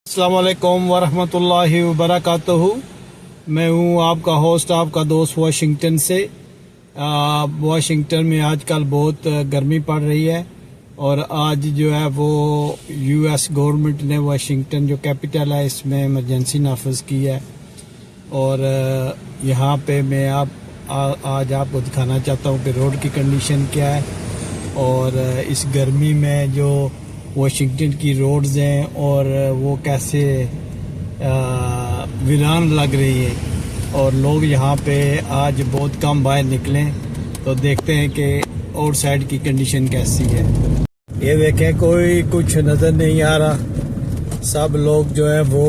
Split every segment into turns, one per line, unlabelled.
अस्सलाम वालेकुम वरहमतुल्लाहि वबरकातुहू। मैं हूँ आपका होस्ट, आपका दोस्त वाशिंगटन से। वाशिंगटन में आजकल बहुत गर्मी पड़ रही है और आज जो है वो यूएस गवर्नमेंट ने वाशिंगटन जो कैपिटल है इसमें इमरजेंसी नाफिज की है। और यहाँ पे मैं आज आपको दिखाना चाहता हूँ कि रोड की कंडीशन क्या है और इस गर्मी में जो वाशिंगटन की रोड्स हैं और वो कैसे वीरान लग रही है और लोग यहाँ पे आज बहुत कम बाहर निकलें। तो देखते हैं कि आउटसाइड की कंडीशन कैसी है। ये देखें, कोई कुछ नज़र नहीं आ रहा। सब लोग जो है वो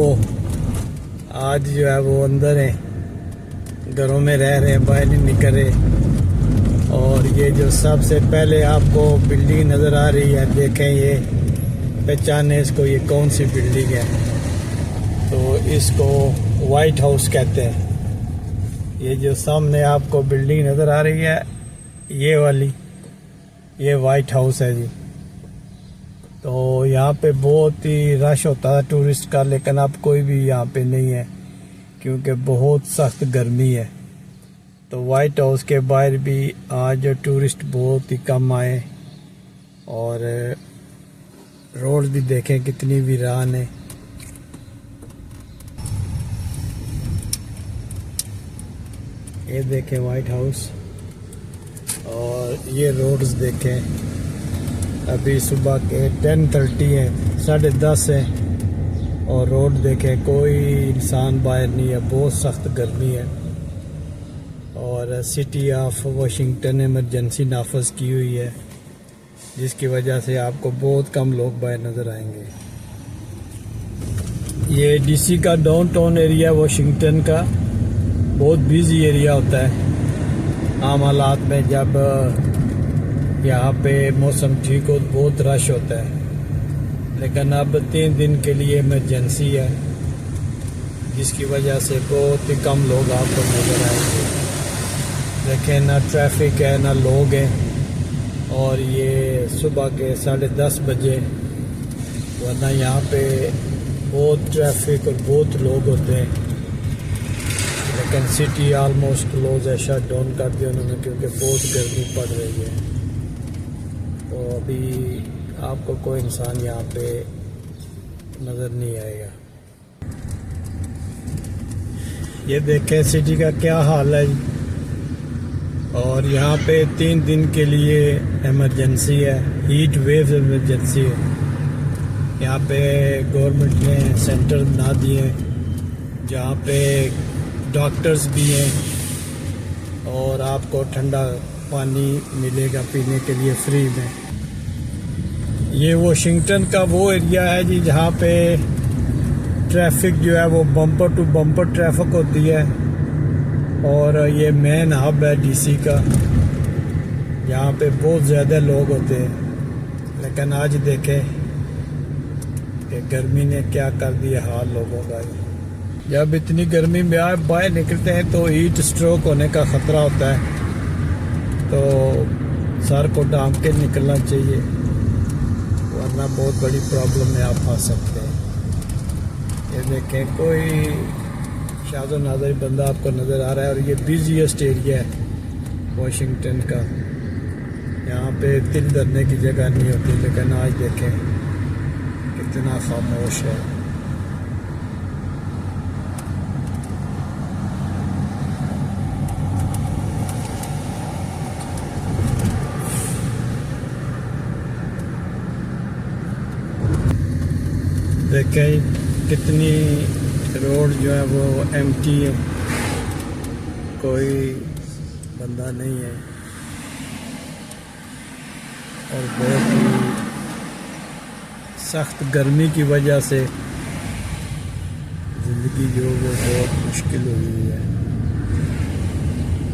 आज जो है वो अंदर हैं, घरों में रह रहे हैं, बाहर नहीं निकल रहे। और ये जो सबसे पहले आपको बिल्डिंग नज़र आ रही है, देखें, ये पहचाने इसको, ये कौन सी बिल्डिंग है। तो इसको वाइट हाउस कहते हैं। ये जो सामने आपको बिल्डिंग नज़र आ रही है, ये वाली, ये वाइट हाउस है जी। तो यहाँ पे बहुत ही रश होता है टूरिस्ट का, लेकिन अब कोई भी यहाँ पे नहीं है क्योंकि बहुत सख्त गर्मी है। तो वाइट हाउस के बाहर भी आज टूरिस्ट बहुत ही कम आए और रोड भी देखें कितनी वीरान है। ये देखें वाइट हाउस और ये रोड्स देखें। अभी सुबह के 10:30 है, 10:30 है और रोड देखें, कोई इंसान बाहर नहीं है, बहुत सख्त गर्मी है। और सिटी ऑफ वाशिंगटन इमरजेंसी नाफिज की हुई है, जिसकी वजह से आपको बहुत कम लोग बाहर नज़र आएंगे। ये डीसी का डाउनटाउन एरिया वाशिंगटन का बहुत बिजी एरिया होता है आम हालात में। जब यहाँ पे मौसम ठीक हो तो बहुत रश होता है, लेकिन अब 3 दिन के लिए इमरजेंसी है, जिसकी वजह से बहुत ही कम लोग आपको नज़र आएंगे। देखें, ना ट्रैफिक है ना लोग हैं। और ये सुबह के 10:30 बजे, वरना यहाँ पे बहुत ट्रैफिक और बहुत लोग होते हैं। लेकिन सिटी आलमोस्ट क्लोज है, शट डाउन कर दिया उन्होंने क्योंकि बहुत गर्मी पड़ रही है। तो अभी आपको कोई इंसान यहाँ पे नज़र नहीं आएगा। ये देखें सिटी का क्या हाल है। और यहाँ पे 3 दिन के लिए इमरजेंसी है, हीट वेव इमरजेंसी है। यहाँ पे गवर्नमेंट ने सेंटर बना दिए हैं जहाँ पे डॉक्टर्स भी हैं और आपको ठंडा पानी मिलेगा पीने के लिए फ्री में। ये वाशिंगटन का वो एरिया है जी जहाँ पे ट्रैफिक जो है वो बम्पर टू बम्पर ट्रैफिक होती है। और ये मेन हब है डीसी का, यहाँ पे बहुत ज़्यादा लोग होते हैं। लेकिन आज देखें कि गर्मी ने क्या कर दिया हाल लोगों का। जब इतनी गर्मी में आप बाहर निकलते हैं तो हीट स्ट्रोक होने का ख़तरा होता है, तो सर को ढांप के निकलना चाहिए, वरना बहुत बड़ी प्रॉब्लम में आप फंस सकते हैं। ये देखें, कोई शादो नाज़र बंदा आपको नज़र आ रहा है। और ये बिजीएस्ट एरिया है वाशिंगटन का, यहाँ पे तिल धरने की जगह नहीं होती, लेकिन आज देखें कितना खामोश है। देखें कितनी रोड जो है वो एम्प्टी है, कोई बंदा नहीं है। और बहुत ही सख्त गर्मी की वजह से ज़िंदगी जो वो बहुत मुश्किल हो गई है।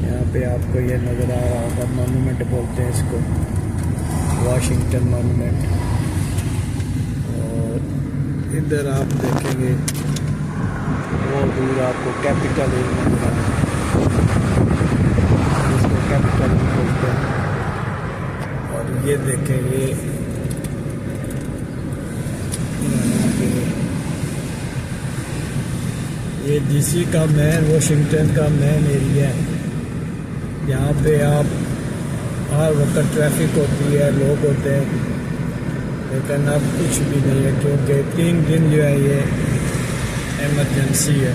यहाँ पे आपको ये नज़र आ रहा होगा, मॉन्यूमेंट बोलते हैं इसको, वाशिंगटन मॉन्यूमेंट। और इधर आप देखेंगे वो दूर आपको कैपिटल हिल मिलेगा, जिसको कैपिटल हिल बोलते हैं। और ये देखें, ये ये डीसी का मेन, वाशिंगटन का मेन एरिया है। यहाँ पे आप हर वक्त ट्रैफिक होती है, लोग होते हैं, लेकिन अब कुछ भी नहीं है क्योंकि 3 दिन जो है ये इमरजेंसी है।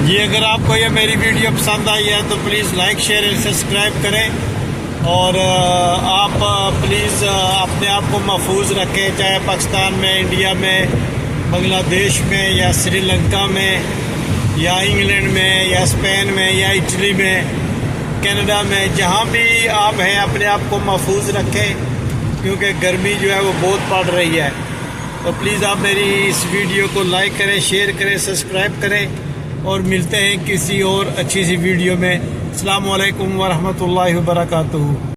जी अगर आपको ये मेरी वीडियो पसंद आई है तो please like share and subscribe करें और आप प्लीज़ अपने आप को महफूज रखें, चाहे पाकिस्तान में, इंडिया में, बांग्लादेश में या श्रीलंका में या इंग्लैंड में या स्पेन में या इटली में, कनाडा में, जहाँ भी आप हैं अपने आप को महफूज रखें क्योंकि गर्मी जो है वो बहुत पड़ रही है। तो प्लीज़ आप मेरी इस वीडियो को लाइक करें, शेयर करें, सब्सक्राइब करें और मिलते हैं किसी और अच्छी सी वीडियो में। अस्सलाम वालेकुम व रहमतुल्लाहि व बरकातुहू।